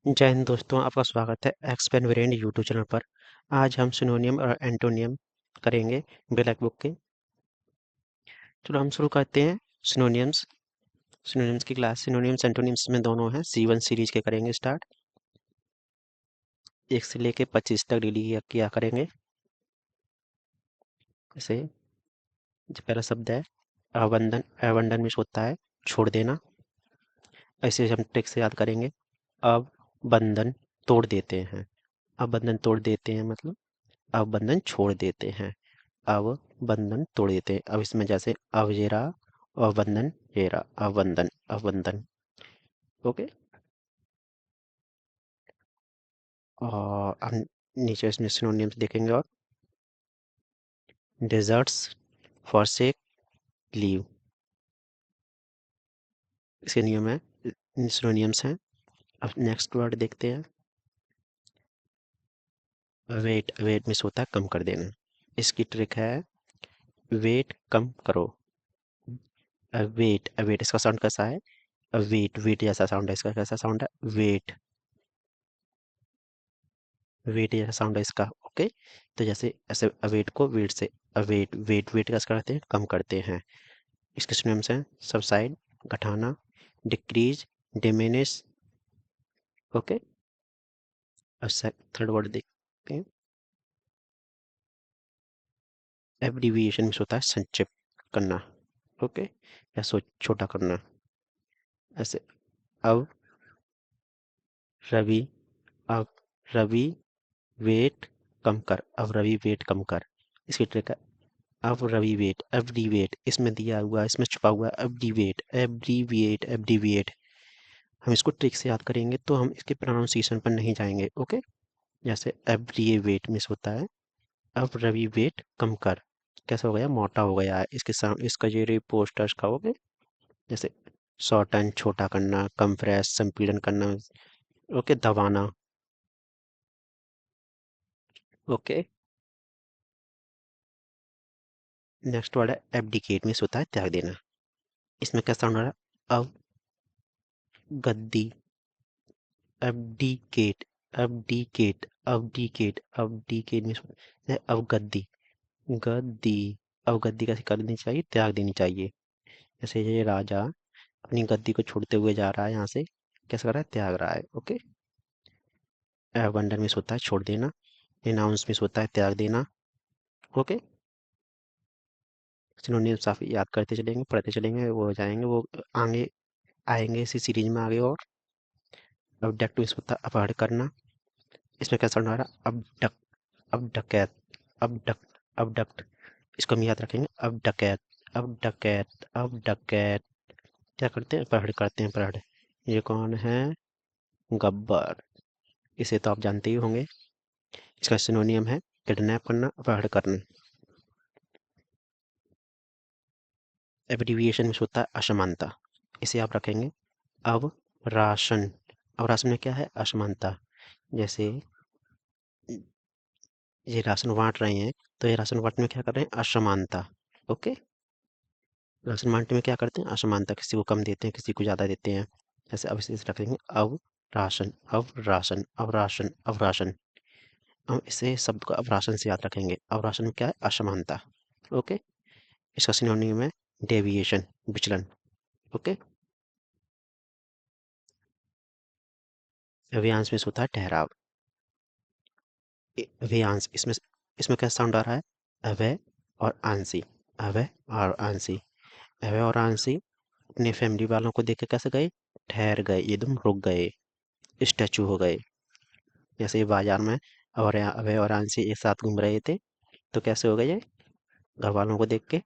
जय हिंद दोस्तों, आपका स्वागत है एक्सपेन वेरिएंट यूट्यूब चैनल पर। आज हम सिनोनियम और एंटोनियम करेंगे ब्लैक बुक के। चलो हम शुरू करते हैं। सिनोनियम्स सिनोनियम्स की क्लास। सिनोनियम्स एंटोनियम्स में दोनों हैं। C1 सीरीज के करेंगे स्टार्ट। 1 से लेके 25 तक डील किया करेंगे। जैसे जो पहला शब्द है अवबंधन। अवबंधन में होता है छोड़ देना। ऐसे हम ट्रिक से याद करेंगे। अब बंधन तोड़ देते हैं। अब बंधन तोड़ देते हैं मतलब अब बंधन छोड़ देते हैं। अब बंधन तोड़ देते हैं। अब इसमें जैसे अवजेरा अवबंधन जेरा अवबंधन अवबंधन। ओके। और हम नीचे इसमें सिनोनिम्स देखेंगे। और डेजर्ट्स फॉरसेक लीव इसके नियम है, सिनोनियम्स हैं। अब नेक्स्ट वर्ड देखते हैं। वेट। वेट मिस होता है कम कर देना। इसकी ट्रिक है वेट कम करो। वेट वेट इसका साउंड कैसा है? वेट वेट जैसा साउंड है इसका। कैसा साउंड है? वेट वेट जैसा साउंड है इसका। ओके। तो जैसे ऐसे अवेट को वेट से अवेट वेट वेट कैसे करते हैं? कम करते हैं। इसके सिनोनिम्स हैं सबसाइड घटाना, डिक्रीज, डिमिनिश। ओके। अब थर्ड वर्ड देखते हैं। एब्रीविएशन में होता है संक्षिप्त करना। ओके। या छोटा करना। ऐसे अब रवि अब रवि वेट कम कर। अब रवि वेट कम कर। इसकी ट्रिक है अब रवि वेट एब्रीवेट। इसमें दिया हुआ है, इसमें छुपा हुआ है एब्रीवेट एब्रीविएट एब्रीविएट। हम इसको ट्रिक से याद करेंगे तो हम इसके प्रोनाउंसिएशन पर नहीं जाएंगे। ओके। जैसे एब्रीवेट मिस होता है अब रवि वेट कम कर। कैसा हो गया? मोटा हो गया है। इसके साथ इसका ये रे पोस्टर्स खाओगे। जैसे शॉर्टन छोटा करना, कंप्रेस संपीड़न करना। ओके। दबाना। ओके। नेक्स्ट वर्ड है एब्डिकेट मिस होता है त्याग देना। इसमें क्या साउंड हो रहा है? अब गद्दी abdicate abdicate abdicate abdicate में अवगद्दी गद्दी। अवगद्दी कैसे कर देनी चाहिए? त्याग देनी चाहिए। जैसे ये राजा अपनी गद्दी को छोड़ते हुए जा रहा है यहाँ से। कैसे कर रहा है? त्याग रहा है। ओके। अबंडन में होता है छोड़ देना। रिनाउंस में होता है त्याग देना। ओके। सिनोनिम्स आप याद करते चलेंगे, पढ़ते चलेंगे, वो हो जाएंगे वो आगे आएंगे इसी सीरीज में आगे। और अबडक्ट में होता है अपहरण करना। इसमें कैसा होना रहा? अबडक्ट अब डकैत अब डक अब डक्ट। इसको हम याद रखेंगे। अब डकैत अब डकैत अब डकैत। क्या करते हैं? अपहरण करते हैं। अपहरण। ये कौन है? गब्बर। इसे तो आप जानते ही होंगे। इसका सिनोनियम है किडनैप करना, अपहरण करना। एब्रिविएशन में होता है असमानता। इसे आप रखेंगे अब राशन। अब राशन में क्या है? असमानता। जैसे ये राशन बांट रहे हैं तो ये राशन बांटने में क्या कर रहे हैं? असमानता। ओके। राशन बांटने में क्या करते हैं? असमानता। किसी को कम देते हैं, किसी को ज़्यादा देते हैं। जैसे अब इसे रख देंगे अब राशन अब राशन अब राशन अब राशन। हम इसे शब्द को अब राशन से याद रखेंगे। अब राशन में क्या है? असमानता। ओके। इसका सिनोनिम है डेविएशन, विचलन। ओके। अव्यांश में होता है ठहराव। अव्यांश इसमें इसमें क्या साउंड आ रहा है? अवय और आंसी। अवय और आंसी। अवय और आंसी अपने फैमिली वालों को देख के कैसे गए? ठहर गए, एकदम रुक गए, स्टैचू हो गए। जैसे ये बाजार में और अभय और आंशी एक साथ घूम रहे थे तो कैसे हो गए? ये घर वालों को देख के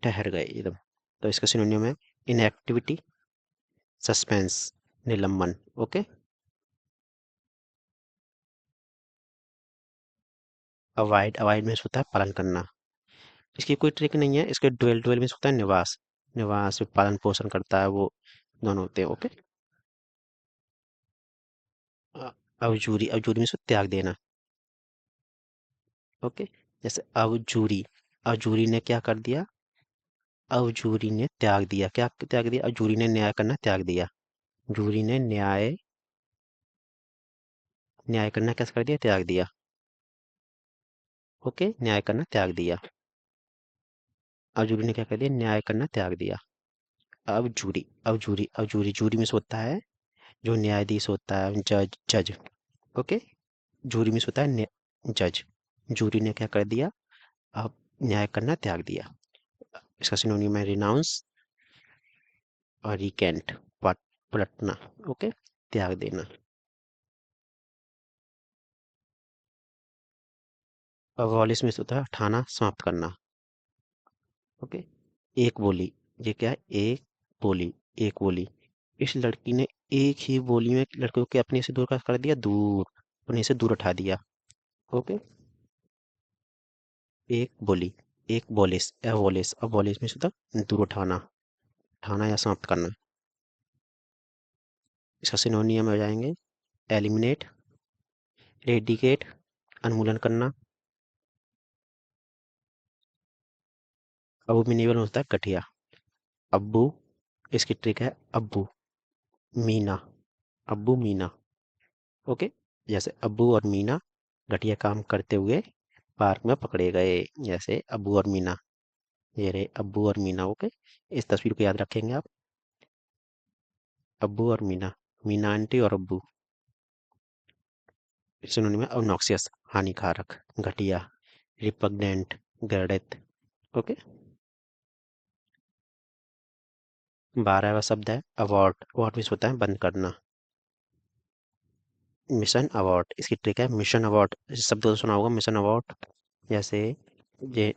ठहर गए एकदम। तो इसका सिनोनियम है इनएक्टिविटी, सस्पेंस, निलंबन। ओके। अवॉइड। अवॉइड में होता है पालन करना। इसकी कोई ट्रिक नहीं है। इसके डुएल। डुएल में होता है निवास। निवास में पालन पोषण करता है वो, दोनों होते हैं। ओके। अवजूरी। अवजूरी में त्याग देना। ओके। जैसे अवजूरी। अवजूरी ने क्या कर दिया? अवजूरी ने त्याग दिया। क्या त्याग दिया? अवजूरी ने न्याय करना त्याग दिया। जूरी ने न्याय न्याय करना कैसे कर दिया, त्याग दिया। ओके, न्याय करना त्याग दिया। अब जूरी ने क्या कर दिया, न्याय करना त्याग दिया। अब जूरी, अब जूरी, जूरी में से होता है जो न्यायाधीश होता है, जज, जज। ओके, जूरी में से होता है जज। जूरी ने क्या कर दिया, अब न्याय करना त्याग दिया। इसका सिनोनिम है रिनाउंस और रिकेंट, पलटना। ओके, त्याग देना। अब वॉलिस में से होता है हटाना, समाप्त करना। ओके, एक बोली, ये क्या है, एक बोली, एक बोली। इस लड़की ने एक ही बोली में लड़कों के अपने से दूर का कर दिया, दूर, अपने से दूर उठा दिया। ओके, एक बोली, एक वॉलिस, ए वॉलिस, अब वॉलिस में से होता है दूर उठाना, उठाना या समाप्त करना। इसका सिनोनियम हो जाएंगे एलिमिनेट, रेडिकेट, उन्मूलन करना। अबोमिनेबल होता है घटिया। अब्बू, इसकी ट्रिक है अब्बू, मीना, अब्बू मीना। ओके, जैसे अब्बू और मीना घटिया काम करते हुए पार्क में पकड़े गए। जैसे अब्बू और मीना, ये रहे अब्बू और मीना। ओके, इस तस्वीर को याद रखेंगे आप, अब्बू और मीना, मीना आंटी और अब्बू। सिनोनिम है ऑब्नॉक्सियस, हानिकारक, घटिया, रिपग्नेंट, घृणित। ओके, 12वां शब्द है अवॉर्ड, अवॉर्ड मीन्स होता है बंद करना। मिशन अवार्ड, इसकी ट्रिक है मिशन अवार्ड, शब्द तो सुना होगा मिशन अवार्ड। जैसे ये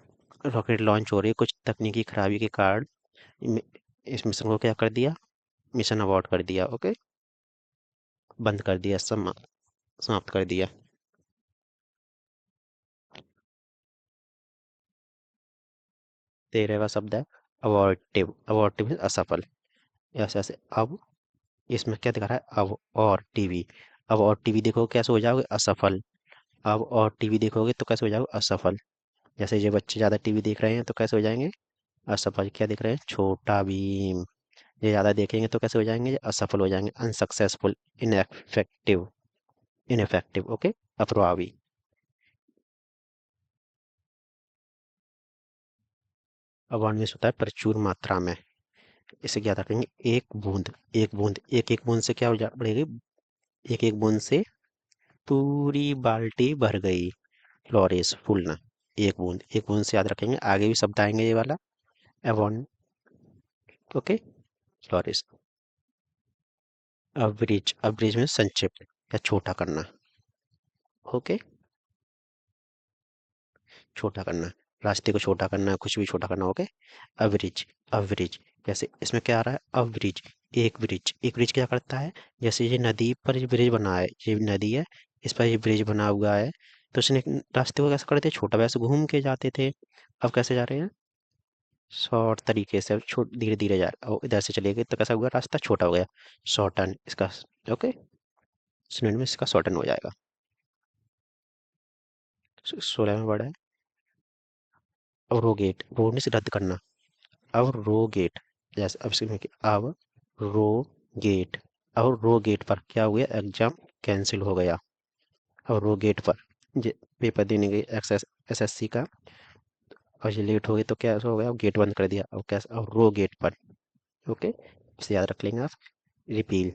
रॉकेट लॉन्च हो रही है, कुछ तकनीकी खराबी के कारण इम- इस मिशन को क्या कर दिया, मिशन अवार्ड कर दिया। ओके, बंद कर दिया, समाप्त कर दिया। 13वां शब्द है अवॉर्टिव, अवॉर्टिव असफल। ऐसे ऐसे अब इसमें क्या दिखा रहा है, अब और टीवी, अब और टीवी देखोगे कैसे हो जाओगे, असफल। अब और टीवी देखोगे तो कैसे हो जाओगे, असफल। जैसे ये बच्चे ज़्यादा टीवी देख रहे हैं तो कैसे हो जाएंगे, असफल। क्या दिख रहे हैं, छोटा भीम। ये ज़्यादा देखेंगे तो कैसे हो जाएंगे, ये असफल हो जाएंगे, अनसक्सेसफुल, इनएफेक्टिव, इनएफेक्टिव। ओके, अप्रभावी। अवार्डनेस होता है प्रचुर मात्रा में। इसे क्या रखेंगे, एक बूंद, एक बूंद, एक एक बूंद से क्या हो जा बढ़ेगी, एक एक बूंद से पूरी बाल्टी भर गई, फ्लोरेस फूलना। एक बूंद, एक बूंद से याद रखेंगे, आगे भी शब्द आएंगे ये वाला, अवॉन। ओके, फ्लोरेस। अब्रिज, अब्रिज में संक्षिप्त या छोटा करना। ओके, छोटा करना, रास्ते को छोटा करना, कुछ भी छोटा करना। Okay, average, average. जैसे इसमें क्या आ रहा है, अवरेज, एक ब्रिज, एक ब्रिज क्या करता है, जैसे ये नदी पर ये ब्रिज बना है, ये नदी है, इस पर ये ब्रिज बना हुआ है, तो उसने रास्ते को कैसे करते थे, छोटा, वैसे घूम के जाते थे। अब कैसे जा रहे हैं, शॉर्ट तरीके से, छोट धीरे धीरे जा रहे, और इधर से चले गए तो कैसा हुआ, रास्ता छोटा हो गया, शॉर्टन इसका। ओके, सिनोनिम में इसका शॉर्टन हो जाएगा। 16वां वर्ड है अवरोगेट, रोडने से रद्द करना, अवरोगेट। जैसे अब इसमें अब रो गेट, अब रो गेट पर क्या हुआ, एग्जाम कैंसिल हो गया। अब रो गेट पर पेपर देने गई एसएससी का, और ये लेट हो गई तो क्या हो गया, गेट बंद कर दिया। अब कैसे, अब रो गेट पर। ओके, इसे याद रख लेंगे आप। रिपील,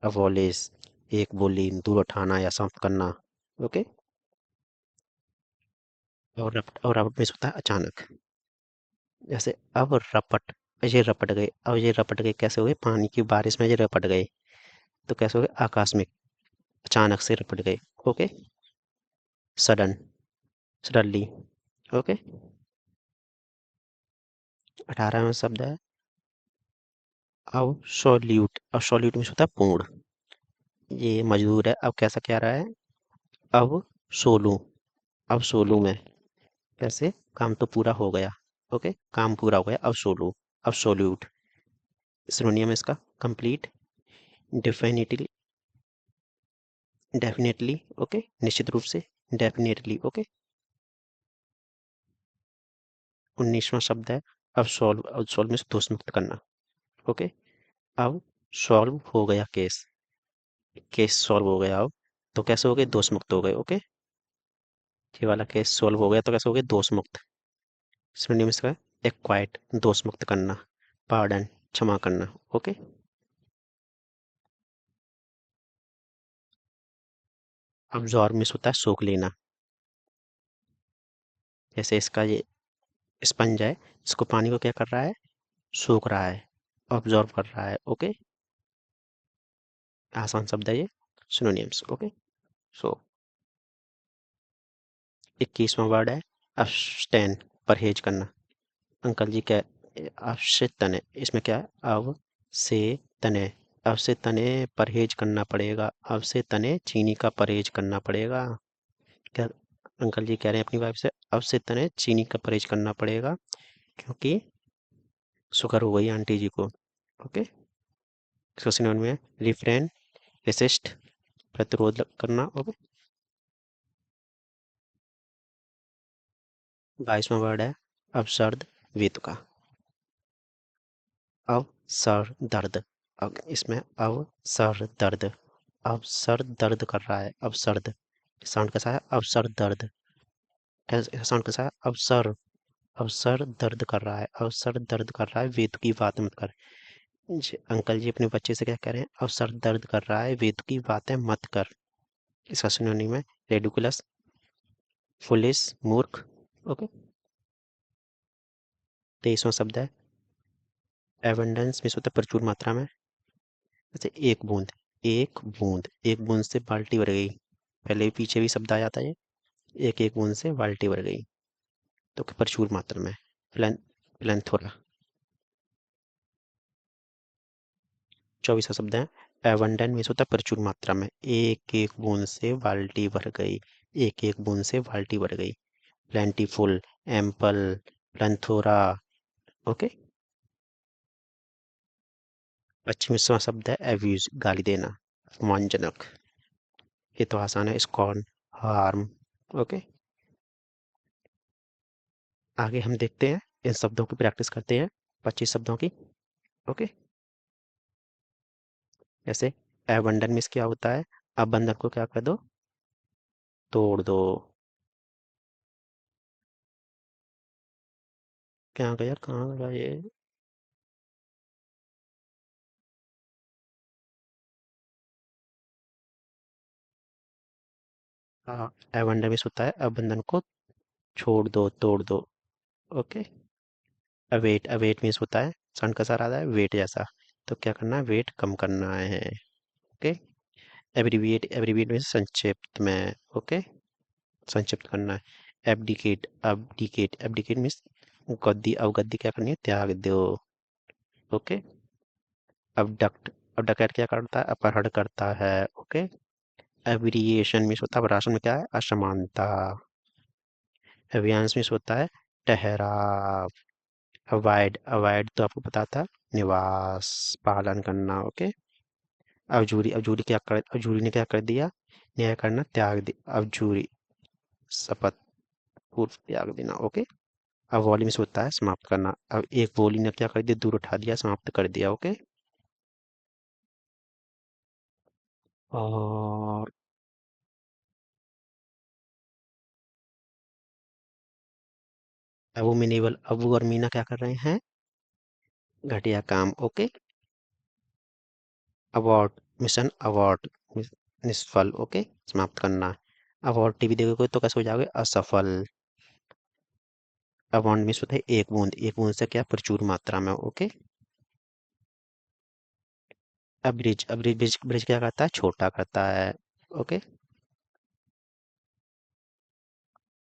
अबॉलिश, एक बोली, दूर उठाना या समाप्त करना। ओके, और रपट में होता है अचानक। जैसे अब रपट, ये रपट गए, अब ये रपट गए कैसे हुए, पानी की बारिश में ये रपट गए, तो कैसे हो गए, आकस्मिक, अचानक से रपट गए। Okay, sudden, suddenly. ओके, 18वां शब्द है अब्सोल्यूट, अब्सोल्यूट में होता है पूर्ण। ये मजदूर है, अब कैसा क्या रहा है, अब सोलू, अब सोलू में कैसे, काम तो पूरा हो गया। ओके, काम पूरा हो गया, अब सोलू, अब्सोल्यूट। सिनोनियम है इसका कंप्लीट, डेफिनेटली, डेफिनेटली। ओके, निश्चित रूप से, डेफिनेटली। ओके, 19वां शब्द है अब सॉल्व, अब सॉल्व में से दोष मुक्त करना। ओके, अब सॉल्व हो गया केस, केस सॉल्व हो गया अब। तो कैसे हो गए, दोष मुक्त हो गए। ओके, ये वाला केस सोल्व हो गया। तो कैसे हो गए, दोष मुक्त। सिनोनिम्स का एक्वाइट, दोष मुक्त करना, पार्डन, क्षमा करना। ओके, अब्जॉर्ब मिस होता है सोख लेना। जैसे इसका ये स्पंज है, इसको पानी को क्या कर रहा है, सोख रहा है, ऑब्जॉर्व कर रहा है। ओके, आसान शब्द है ये। सिनोनिम्स। ओके, सो 21वां वर्ड है अब्स्टेन, परहेज करना। अंकल जी क्या, अब से तने, इसमें क्या है, अब से तने, अब से तने परहेज करना पड़ेगा। अब से तने चीनी का परहेज करना पड़ेगा। क्या अंकल जी कह रहे हैं अपनी वाइफ से, अब से तने चीनी का परहेज करना पड़ेगा क्योंकि शुगर हो गई आंटी जी को। ओके, क्वेश्चन वन में रिफ्रेन, रेसिस्ट, प्रतिरोध करना। ओके, 22वां वर्ड है अवसर्द, वेतुका, अब सर दर्द। अब इसमें अब सर दर्द, अब सर दर्द कर रहा है, अब सर्द, साउंड कैसा है, अब सर दर्द, साउंड कैसा है, अब सर दर्द कर रहा है, अब सर दर्द कर रहा है, वेद की बात मत कर। अंकल जी अपने बच्चे से क्या कह रहे हैं, अब सर दर्द कर रहा है, वेद की बातें मत कर। इसका सिनोनिम है रेडिकुलस, फुलिश, मूर्ख। ओके, 23वां शब्द है एबंडेंस, में होता है प्रचुर मात्रा में। जैसे एक बूंद, एक बूंद, एक बूंद से बाल्टी भर गई। पहले पीछे भी शब्द आ जाता है, एक एक बूंद से बाल्टी भर गई। तो प्रचुर मात्रा में, प्लेन, प्लेंथोरा। 24वां शब्द है एबंडेंट, में होता है प्रचुर मात्रा में। एक एक बूंद से बाल्टी भर गई, एक एक बूंद से बाल्टी भर गई। Plentiful, ample, plethora. ओके, 25वां शब्द है एब्यूज, गाली देना, अपमानजनक। ये तो आसान है, स्कॉर्न, हार्म। ओके, आगे हम देखते हैं, इन शब्दों की प्रैक्टिस करते हैं, 25 शब्दों की। ओके, जैसे एबंडन में क्या होता है, अब बंधन को क्या कर दो, तोड़ दो। क्या गया, कहाँ गया ये, हाँ, एबंडन में होता है अब बंधन को छोड़ दो, तोड़ दो। ओके, अवेट, अवेट मीन्स होता है सन का सहारा है, वेट जैसा। तो क्या करना है, वेट कम करना है। ओके, एब्रीविएट, एब्रीविएट मीन्स संक्षिप्त में। ओके, संक्षिप्त करना है। एब्डिकेट, अब्डिकेट, एब्डिकेट मीन्स गद्दी, अवगद्दी क्या करनी है, त्याग दो। ओके, अबडक्ट, अबडक्ट क्या करता है, अपहरण करता है। ओके, एब्रिएशन मीन्स होता है भाषण में क्या है, असमानता। एवियंस मीन्स होता है ठहराव। अवॉइड, अवॉइड तो आपको पता था, निवास, पालन करना। ओके, अवजूरी, अवजूरी क्या कर, अवजूरी ने क्या कर दिया, न्याय करना, त्याग दिया। अवजूरी, शपथ, पूर्व त्याग देना। ओके, अब वॉल्यूम से होता है समाप्त करना। अब एक बोली ने क्या कर दिया, दूर उठा दिया, समाप्त कर दिया। ओके, और एबोमिनेबल, अबू और मीना क्या कर रहे हैं, घटिया काम। ओके, अवार्ड, मिशन अवार्ड, निष्फल। ओके, समाप्त करना। अवार्ड टीवी देखोगे तो कैसे हो जाओगे, असफल। अवार्ड मिस होता है एक बूंद, एक बूंद से क्या, प्रचुर मात्रा में। Okay, abridge, abridge, bridge, bridge क्या करता है, छोटा करता है। ओके,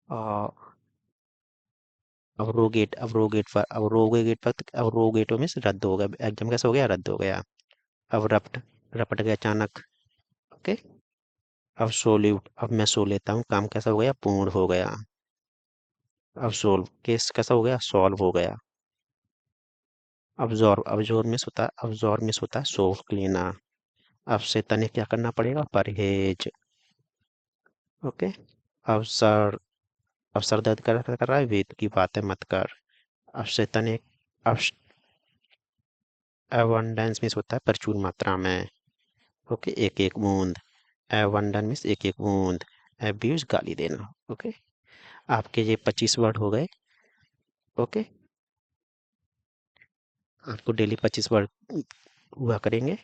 और अवरोगेट, अवरोगेट पर, अवरोगेट पर, अवरोगेट में रद्द हो गया, एग्जाम कैसे हो गया, रद्द हो गया। अब रपट, रपट गया अचानक। ओके, अब सोल्यूट, अब मैं सो लेता हूँ, काम कैसा हो गया, पूर्ण हो गया। अब सोल्व, केस कैसा हो गया, सॉल्व हो गया। अब्जॉर्ब, अब्जॉर्ब में होता है, अब्जॉर्ब में होता है सोख लेना। अब से तने क्या करना पड़ेगा, परहेज। ओके, अवसर, अवसर दर्द कर रहा है, वेद की बातें मत कर। अब से तने, अबंडेंस में होता है प्रचुर मात्रा में। ओके, एक एक बूंद। एबंडन मीन्स एक एक बूंद, एब्यूज गाली देना। ओके, आपके ये 25 वर्ड हो गए। ओके, आपको डेली 25 वर्ड हुआ करेंगे।